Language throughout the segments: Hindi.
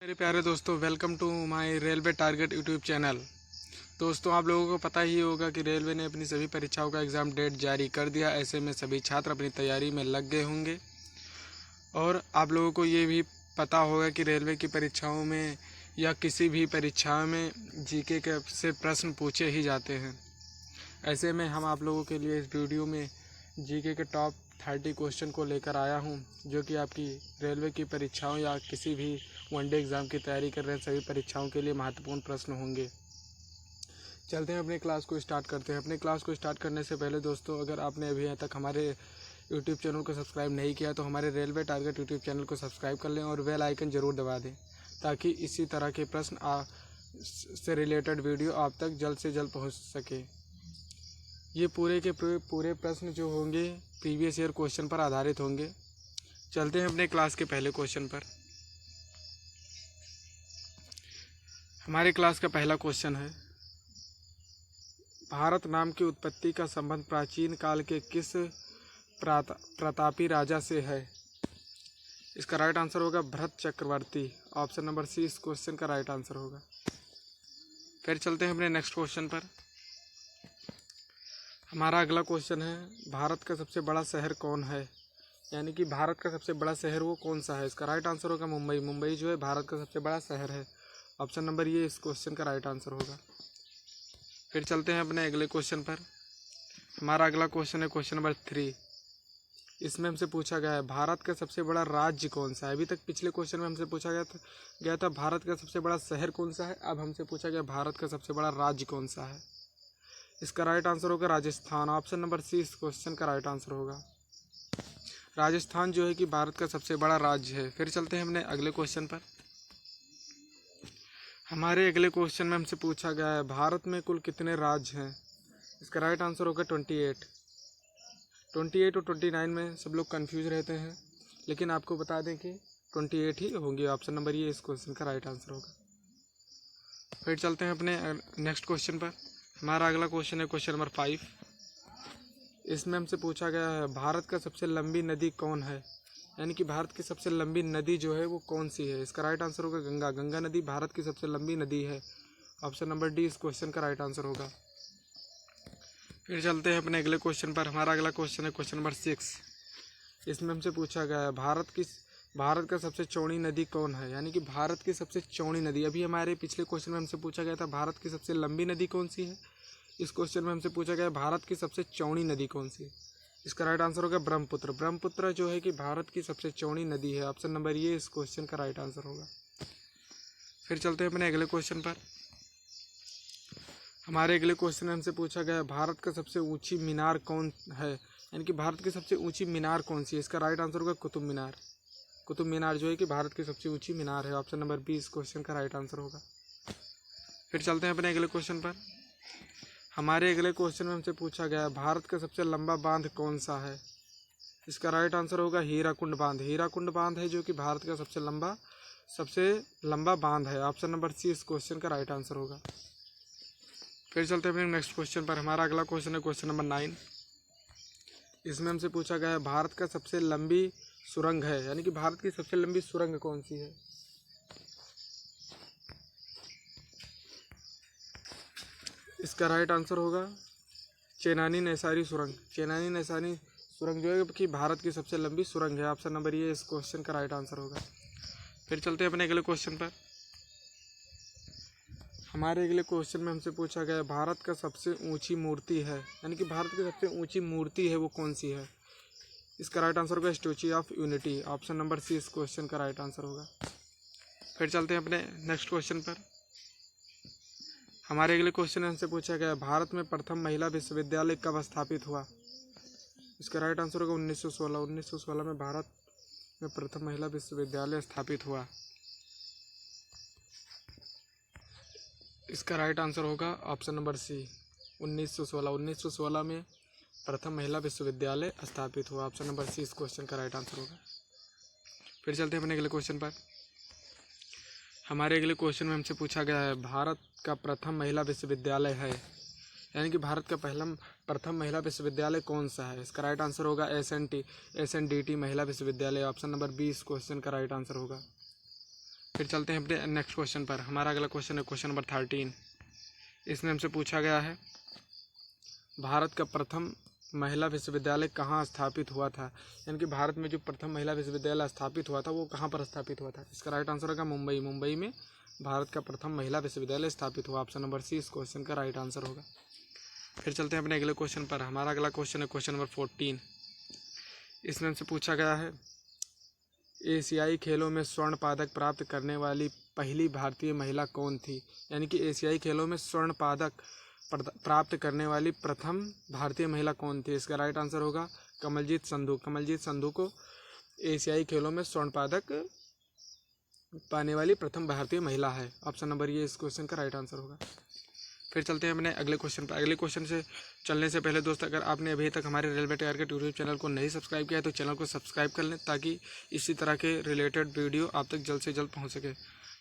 मेरे प्यारे दोस्तों, welcome to my railway target YouTube channel. दोस्तों, आप लोगों को पता ही होगा कि रेलवे ने अपनी सभी परीक्षाओं का एग्ज़ाम डेट जारी कर दिया। ऐसे में सभी छात्र अपनी तैयारी में लग गए होंगे और आप लोगों को ये भी पता होगा कि रेलवे की परीक्षाओं में या किसी भी परीक्षा में जीके के से प्रश्न पूछे ही जाते हैं। ऐसे में हम आप लोगों के लिए इस वीडियो में जीके के टॉप 30 क्वेश्चन को लेकर आया हूं, जो कि आपकी रेलवे की परीक्षाओं या किसी भी वनडे एग्ज़ाम की तैयारी कर रहे हैं सभी परीक्षाओं के लिए महत्वपूर्ण प्रश्न होंगे। चलते हैं अपने क्लास को स्टार्ट करते हैं। अपने क्लास को स्टार्ट करने से पहले दोस्तों, अगर आपने अभी यहाँ तक हमारे यूट्यूब चैनल को सब्सक्राइब नहीं किया तो हमारे रेलवे टारगेट यूट्यूब चैनल को सब्सक्राइब कर लें और बेल आइकन ज़रूर दबा दें, ताकि इसी तरह के प्रश्न से रिलेटेड वीडियो आप तक जल्द से जल्द पहुँच सके। ये पूरे के पूरे प्रश्न जो होंगे प्रीवियस ईयर क्वेश्चन पर आधारित होंगे। चलते हैं अपने क्लास के पहले क्वेश्चन पर। हमारे क्लास का पहला क्वेश्चन है, भारत नाम की उत्पत्ति का संबंध प्राचीन काल के किस प्रतापी राजा से है? इसका राइट आंसर होगा भरत चक्रवर्ती। ऑप्शन नंबर सी इस क्वेश्चन का राइट आंसर होगा। फिर चलते हैं अपने नेक्स्ट क्वेश्चन पर। हमारा अगला क्वेश्चन है, भारत का सबसे बड़ा शहर कौन है? यानी कि भारत का सबसे बड़ा शहर वो कौन सा है? इसका राइट आंसर होगा मुंबई। मुंबई जो है भारत का सबसे बड़ा शहर है। ऑप्शन नंबर ये इस क्वेश्चन का राइट आंसर होगा। फिर चलते हैं अपने अगले क्वेश्चन पर। हमारा अगला क्वेश्चन है क्वेश्चन नंबर 3। इसमें हमसे पूछा गया है, भारत का सबसे बड़ा राज्य कौन सा है? अभी तक पिछले क्वेश्चन में हमसे पूछा गया था भारत का सबसे बड़ा शहर कौन सा है। अब हमसे पूछा गया भारत का सबसे बड़ा राज्य कौन सा है? इसका राइट आंसर होगा राजस्थान। ऑप्शन नंबर सी इस क्वेश्चन का राइट आंसर होगा। राजस्थान जो है कि भारत का सबसे बड़ा राज्य है। फिर चलते हैं अपने अगले क्वेश्चन पर। हमारे अगले क्वेश्चन में हमसे पूछा गया है, भारत में कुल कितने राज्य हैं? इसका राइट आंसर होगा 28। 28 और 29 में सब लोग कंफ्यूज रहते हैं, लेकिन आपको बता दें कि 28 ही होंगे। ऑप्शन नंबर ये इस क्वेश्चन का राइट आंसर होगा। फिर चलते हैं अपने नेक्स्ट क्वेश्चन पर। हमारा अगला क्वेश्चन है क्वेश्चन नंबर 5। इसमें हमसे पूछा गया है, भारत का सबसे लंबी नदी कौन है? यानी कि भारत की सबसे लंबी नदी जो है वो कौन सी है? इसका राइट आंसर होगा गंगा। गंगा नदी भारत की सबसे लंबी नदी है। ऑप्शन नंबर डी इस क्वेश्चन का राइट आंसर होगा। फिर चलते हैं अपने अगले क्वेश्चन पर। हमारा अगला क्वेश्चन है क्वेश्चन नंबर 6। इसमें हमसे पूछा गया है, भारत का सबसे चौड़ी नदी कौन है? यानी कि भारत की सबसे चौड़ी नदी। अभी हमारे पिछले क्वेश्चन में हमसे पूछा गया था भारत की सबसे लंबी नदी कौन सी है। इस क्वेश्चन में हमसे पूछा गया भारत की सबसे चौड़ी नदी कौन सी है? इसका राइट आंसर होगा ब्रह्मपुत्र। ब्रह्मपुत्र जो है कि भारत की सबसे चौड़ी नदी है। ऑप्शन नंबर ये इस क्वेश्चन का राइट आंसर होगा। फिर चलते हैं अपने अगले क्वेश्चन पर। हमारे अगले क्वेश्चन में हमसे पूछा गया भारत का सबसे ऊंची मीनार कौन है? यानी कि भारत की सबसे ऊंची मीनार कौन सी है? इसका राइट आंसर होगा कुतुब मीनार। कुतुब मीनार जो है कि भारत की सबसे ऊंची मीनार है। ऑप्शन नंबर बी इस क्वेश्चन का राइट आंसर होगा। फिर चलते हैं अपने अगले क्वेश्चन पर। हमारे अगले क्वेश्चन में हमसे पूछा गया भारत का सबसे लंबा बांध कौन सा है? इसका राइट आंसर होगा हीराकुंड बांध। हीराकुंड बांध है जो कि भारत का सबसे लंबा बांध है। ऑप्शन नंबर सी इस क्वेश्चन का राइट आंसर होगा। फिर चलते हैं अपने नेक्स्ट क्वेश्चन पर। हमारा अगला क्वेश्चन है क्वेश्चन नंबर 9। इसमें हमसे पूछा गया है, भारत का सबसे लंबी सुरंग है। यानी कि भारत की सबसे लंबी सुरंग कौन सी है? इसका राइट आंसर होगा चेनानी नैसारी सुरंग। चेनानी नैसारी सुरंग जो है कि भारत की सबसे लंबी सुरंग है। ऑप्शन नंबर ये इस क्वेश्चन का राइट आंसर होगा। फिर चलते हैं अपने अगले क्वेश्चन पर। हमारे अगले क्वेश्चन में हमसे पूछा गया भारत का सबसे ऊंची मूर्ति है। यानी कि भारत की सबसे ऊंची मूर्ति है वो कौन सी है? इसका राइट आंसर होगा Statue of Unity. Option number C इस क्वेश्चन का राइट आंसर होगा। फिर चलते हैं अपने नेक्स्ट क्वेश्चन पर। हमारे अगले क्वेश्चन में हमसे पूछा गया भारत में प्रथम महिला विश्वविद्यालय कब स्थापित हुआ? इसका राइट आंसर होगा 1916। 1916 में भारत में प्रथम महिला विश्वविद्यालय स्थापित हुआ। इसका राइट आंसर होगा ऑप्शन नंबर सी 1916। 1916 में प्रथम महिला विश्वविद्यालय स्थापित हुआ। ऑप्शन नंबर सी इस क्वेश्चन का राइट आंसर होगा। फिर चलते हैं अपने अगले क्वेश्चन पर। हमारे अगले क्वेश्चन में हमसे पूछा गया है भारत का प्रथम महिला विश्वविद्यालय है। यानी कि भारत का प्रथम महिला विश्वविद्यालय कौन सा है? इसका राइट आंसर होगा SNDT महिला विश्वविद्यालय। ऑप्शन नंबर बी इस क्वेश्चन का राइट आंसर होगा। फिर चलते हैं अपने नेक्स्ट क्वेश्चन पर। हमारा अगला क्वेश्चन है क्वेश्चन नंबर 13। इसमें हमसे पूछा गया है भारत का प्रथम महिला विश्वविद्यालय कहाँ स्थापित हुआ था। यानी कि भारत में जो प्रथम महिला विश्वविद्यालय स्थापित हुआ था वो कहाँ पर स्थापित हुआ था। इसका राइट आंसर होगा मुंबई। मुंबई में भारत का प्रथम महिला विश्वविद्यालय स्थापित हुआ। ऑप्शन नंबर सी इस क्वेश्चन का राइट आंसर होगा। फिर चलते हैं अपने अगले क्वेश्चन पर। हमारा अगला क्वेश्चन है क्वेश्चन नंबर 14। इसमें हमसे पूछा गया है एशियाई खेलों में स्वर्ण पदक प्राप्त करने वाली पहली भारतीय महिला कौन थी। यानी कि एशियाई खेलों में स्वर्ण पदक प्राप्त करने वाली प्रथम भारतीय महिला कौन थी। इसका राइट आंसर होगा कमलजीत संधू। कमलजीत संधू को एशियाई खेलों में स्वर्ण पदक पाने वाली प्रथम भारतीय महिला है। ऑप्शन नंबर ये इस क्वेश्चन का राइट आंसर होगा। फिर चलते हैं अपने अगले क्वेश्चन पर। अगले क्वेश्चन से चलने से पहले दोस्त, अगर आपने अभी तक हमारे रेलवे टारगेट यूट्यूब चैनल को नहीं सब्सक्राइब किया है तो चैनल को सब्सक्राइब कर लें ताकि इसी तरह के रिलेटेड वीडियो आप तक जल्द से जल्द पहुंच सके।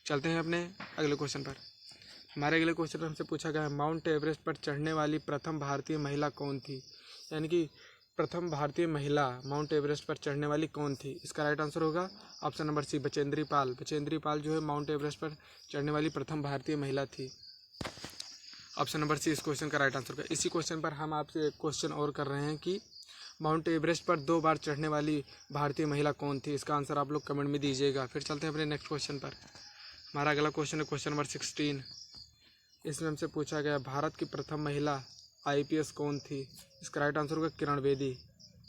चलते हैं अपने अगले क्वेश्चन पर। हमारे अगले क्वेश्चन में हमसे पूछा गया है माउंट एवरेस्ट पर चढ़ने वाली प्रथम भारतीय महिला कौन थी। यानी कि प्रथम भारतीय महिला माउंट एवरेस्ट पर चढ़ने वाली कौन थी। इसका राइट आंसर होगा ऑप्शन नंबर सी बचेंद्री पाल। बचेंद्री पाल जो है माउंट एवरेस्ट पर चढ़ने वाली प्रथम भारतीय महिला थी। ऑप्शन नंबर सी इस क्वेश्चन का राइट आंसर होगा। इसी क्वेश्चन पर हम आपसे एक क्वेश्चन और कर रहे हैं कि माउंट एवरेस्ट पर 2 बार चढ़ने वाली भारतीय महिला कौन थी। इसका आंसर आप लोग कमेंट में दीजिएगा। फिर चलते हैं अपने नेक्स्ट क्वेश्चन पर। हमारा अगला क्वेश्चन है क्वेश्चन नंबर 16। इसमें हमसे पूछा गया भारत की प्रथम महिला IPS कौन थी। इसका राइट आंसर होगा किरण बेदी।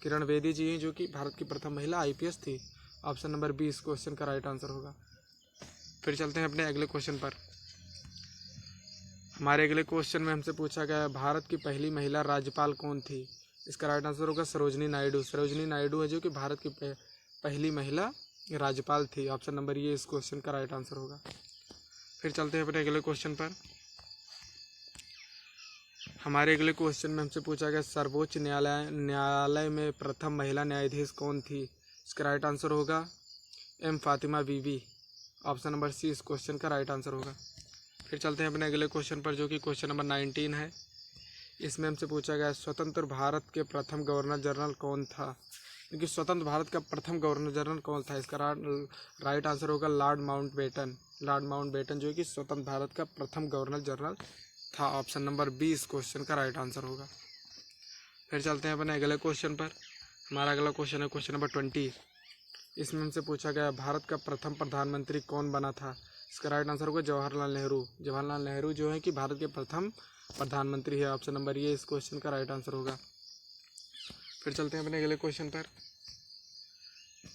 किरण बेदी जी हैं जो कि भारत की प्रथम महिला IPS थी। ऑप्शन नंबर बी इस क्वेश्चन का राइट आंसर होगा। फिर चलते हैं अपने अगले क्वेश्चन पर। हमारे अगले क्वेश्चन में हमसे पूछा गया भारत की पहली महिला राज्यपाल कौन थी। इसका राइट आंसर होगा सरोजनी नायडू। सरोजनी नायडू है जो कि भारत की पहली महिला राज्यपाल थी। ऑप्शन नंबर ये इस क्वेश्चन का राइट आंसर होगा। फिर चलते हैं अपने अगले क्वेश्चन पर। हमारे अगले क्वेश्चन में हमसे पूछा गया सर्वोच्च न्यायालय में प्रथम महिला न्यायाधीश कौन थी। इसका राइट आंसर होगा M फातिमा बीबी। ऑप्शन नंबर सी इस क्वेश्चन का राइट आंसर होगा। फिर चलते हैं अपने अगले क्वेश्चन पर जो कि क्वेश्चन नंबर 19 है। इसमें हमसे पूछा गया स्वतंत्र भारत के प्रथम गवर्नर जनरल कौन था। क्योंकि स्वतंत्र भारत का प्रथम गवर्नर जनरल कौन था। इसका राइट आंसर होगा लॉर्ड माउंटबेटन। लॉर्ड माउंटबेटन जो कि स्वतंत्र भारत का प्रथम गवर्नर जनरल था। ऑप्शन नंबर बी इस क्वेश्चन का राइट आंसर होगा। फिर चलते हैं अपने अगले क्वेश्चन पर। हमारा अगला क्वेश्चन है क्वेश्चन नंबर 20। इसमें हमसे पूछा गया भारत का प्रथम प्रधानमंत्री कौन बना था। इसका राइट आंसर होगा जवाहरलाल नेहरू। जवाहरलाल नेहरू जो है कि भारत के प्रथम प्रधानमंत्री है। ऑप्शन नंबर ये इस क्वेश्चन का राइट आंसर होगा। फिर चलते हैं अपने अगले क्वेश्चन पर।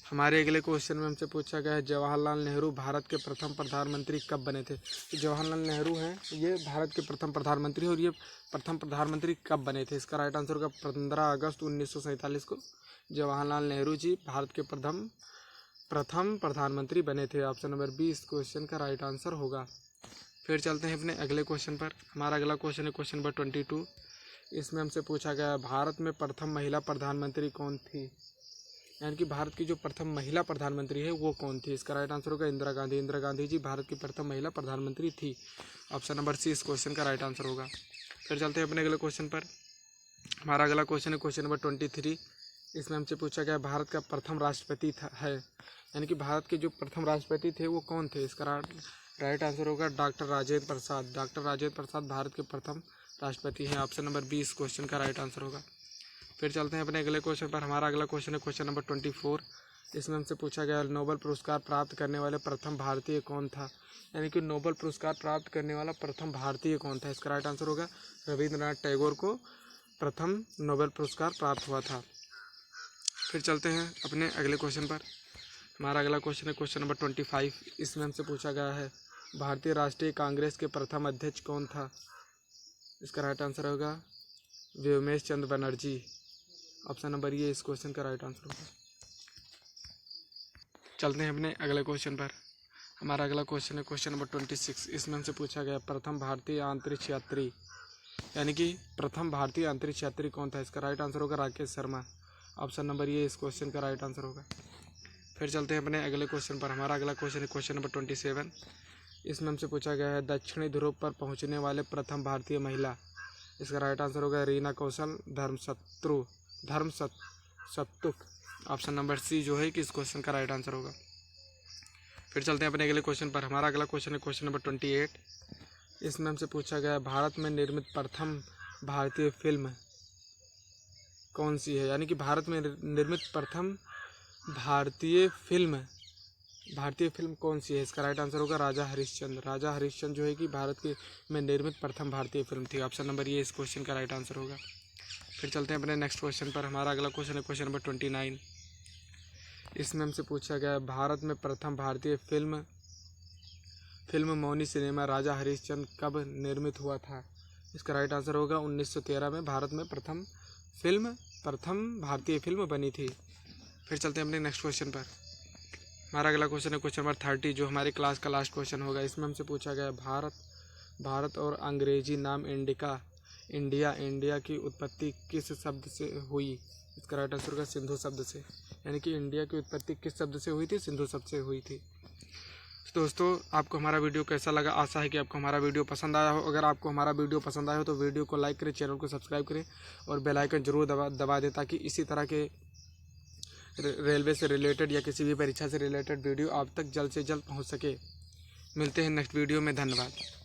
हमारे अगले क्वेश्चन में हमसे पूछा गया है जवाहरलाल नेहरू भारत के प्रथम प्रधानमंत्री कब बने थे। तो जवाहरलाल नेहरू हैं ये भारत के प्रथम प्रधानमंत्री और ये प्रथम प्रधानमंत्री कब बने थे। इसका राइट आंसर होगा 15 अगस्त 1947 को जवाहरलाल नेहरू जी भारत के प्रथम प्रधानमंत्री बने थे। ऑप्शन नंबर बी इस क्वेश्चन का राइट आंसर होगा। फिर चलते हैं अपने अगले क्वेश्चन पर। हमारा अगला क्वेश्चन है क्वेश्चन नंबर 22। इसमें हमसे पूछा गया भारत में प्रथम महिला प्रधानमंत्री कौन थी। यानी कि भारत की जो प्रथम महिला प्रधानमंत्री है वो कौन थी। इसका राइट आंसर होगा इंदिरा गांधी। इंदिरा गांधी जी भारत की प्रथम महिला प्रधानमंत्री थी। ऑप्शन नंबर सी इस क्वेश्चन का राइट आंसर होगा। फिर चलते हैं अपने अगले क्वेश्चन पर। हमारा अगला क्वेश्चन है क्वेश्चन नंबर 23। इसमें हमसे पूछा गया भारत का प्रथम राष्ट्रपति है। यानी कि भारत के जो प्रथम राष्ट्रपति थे वो कौन थे। इसका राइट आंसर होगा डॉक्टर राजेंद्र प्रसाद। डॉक्टर राजेंद्र प्रसाद भारत के प्रथम राष्ट्रपति हैं। ऑप्शन नंबर बी इस क्वेश्चन का राइट आंसर होगा। फिर चलते हैं अपने अगले क्वेश्चन पर। हमारा अगला क्वेश्चन है क्वेश्चन नंबर 24। इसमें हमसे पूछा गया नोबेल पुरस्कार प्राप्त करने वाले प्रथम भारतीय कौन था। यानी कि नोबेल पुरस्कार प्राप्त करने वाला प्रथम भारतीय कौन था। इसका राइट आंसर होगा रविंद्रनाथ टैगोर को प्रथम नोबेल पुरस्कार प्राप्त हुआ था। फिर चलते हैं अपने अगले क्वेश्चन पर। हमारा अगला क्वेश्चन है क्वेश्चन नंबर 25। इसमें हमसे पूछा गया है भारतीय राष्ट्रीय कांग्रेस के प्रथम अध्यक्ष कौन था। इसका राइट आंसर होगा व्योमेश चंद्र बनर्जी। ऑप्शन नंबर ये इस क्वेश्चन का राइट आंसर होगा। चलते हैं अपने अगले क्वेश्चन पर। हमारा अगला क्वेश्चन है क्वेश्चन नंबर 26। इसमें हमसे पूछा गया प्रथम भारतीय अंतरिक्ष यात्री यानी कि प्रथम भारतीय अंतरिक्ष यात्री कौन था। इसका राइट आंसर होगा राकेश शर्मा। ऑप्शन नंबर ये इस क्वेश्चन का राइट आंसर होगा। फिर चलते हैं अपने अगले क्वेश्चन पर। हमारा अगला क्वेश्चन है क्वेश्चन नंबर 27। इसमें हमसे पूछा गया है दक्षिणी ध्रुव पर पहुंचने वाले प्रथम भारतीय महिला। इसका राइट आंसर होगा रीना कौशल धर्मसत्तुक। ऑप्शन नंबर सी जो है कि इस क्वेश्चन का राइट आंसर होगा। फिर चलते हैं अपने अगले क्वेश्चन पर। हमारा अगला क्वेश्चन है क्वेश्चन नंबर 28। इसमें हमसे पूछा गया है भारत में निर्मित प्रथम भारतीय फिल्म कौन सी है, यानी कि भारत में निर्मित प्रथम भारतीय फिल्म कौन सी है। इसका राइट आंसर होगा राजा हरिश्चंद्र। राजा हरिश्चंद्र जो है कि भारत के में निर्मित प्रथम भारतीय फिल्म थी। ऑप्शन नंबर ये इस क्वेश्चन का राइट आंसर होगा। फिर चलते हैं अपने नेक्स्ट क्वेश्चन पर। हमारा अगला क्वेश्चन है क्वेश्चन नंबर 29। इसमें हमसे पूछा गया है भारत में प्रथम भारतीय फिल्म मौनी सिनेमा राजा हरिश्चंद्र कब निर्मित हुआ था। इसका राइट आंसर होगा 1913 में भारत में प्रथम भारतीय फिल्म बनी थी। फिर चलते हैं अपने नेक्स्ट क्वेश्चन पर। हमारा अगला क्वेश्चन है क्वेश्चन नंबर 30, जो हमारी क्लास का लास्ट क्वेश्चन होगा। इसमें हमसे पूछा गया है भारत और अंग्रेजी नाम इंडिया की उत्पत्ति किस शब्द से हुई। इसका राइट आंसर होगा सिंधु शब्द से, यानी कि इंडिया की उत्पत्ति किस शब्द से हुई थी, सिंधु शब्द से हुई थी। तो दोस्तों आपको हमारा वीडियो कैसा लगा, आशा है कि आपको हमारा वीडियो पसंद आया हो। अगर आपको हमारा वीडियो पसंद आया हो तो वीडियो को लाइक करें, चैनल को सब्सक्राइब करें और बेल आइकन जरूर दबा दें, ताकि इसी तरह के रेलवे से रिलेटेड या किसी भी परीक्षा से रिलेटेड वीडियो आप तक जल्द से जल्द पहुंच सके। मिलते हैं नेक्स्ट वीडियो में। धन्यवाद।